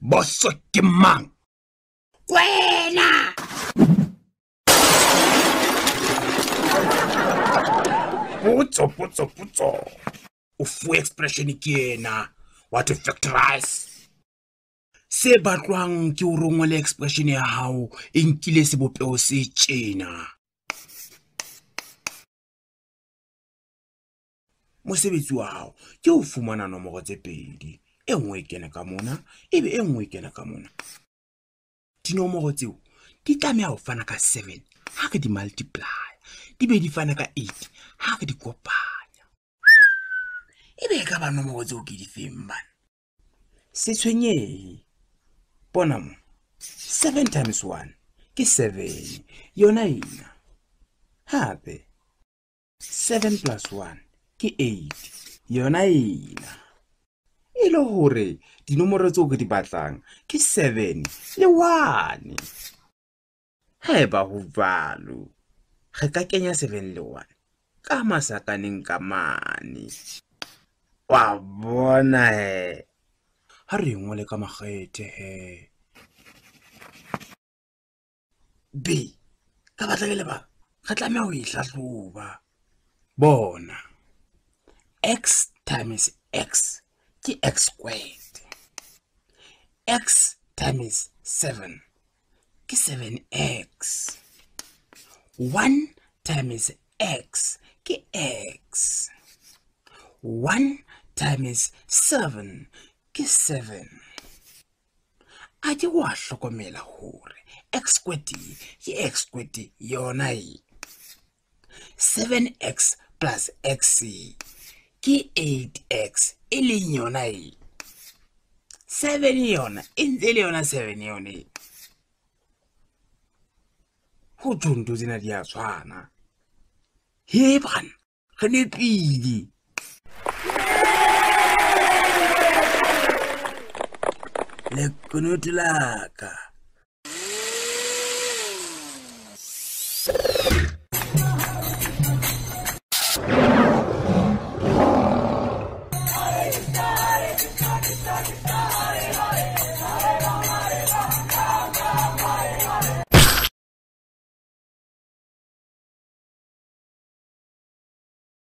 Boso ke mang? Wena! Putso. O full expression ke ena. What to factorize? Se batlwang ke o rongole expression ya hao e nkile sebopeo se tjena. Mosebetsi wa hao ke o fumana nomoro tse pedi. E nngwe e kena ka mona, ebe e nngwe e kena ka mona. Dinomoro tseo di tlameha ho fana ka 7 ha ke di multiply. Di be di fana ka 8 ha ke di kopanya. Ebe ka ba nomoro tseo ke di feng bana? Se tshwenyehe. Bona mo. 7 times 1 ke 7. Yona ina. Hape 7 plus 1 ke 8. Yona ina. Ile hore dinomoro tseo ke di batlang ke 7 le 1. Haeba ho jwalo, re ka kenya 7 le 1 ka masakaneng ka mane. Wa bona he. Ha re ngole ka makgethe he. B ka batla ke leba re tlameha ho ihlahloba. Bona x times x ke x squared. X times 7 ke 7x. 1 times x ke x. 1 times 7 ke 7. A ke wa hlokomela hore x squared ke x squared yona e. 7x plus x ke 8x e leng yona e. 7 yona e ntse le yona 7 yona e. Ho tjonto tsena di a tshwana. He bana, re ne pidi. Le konoto la ka.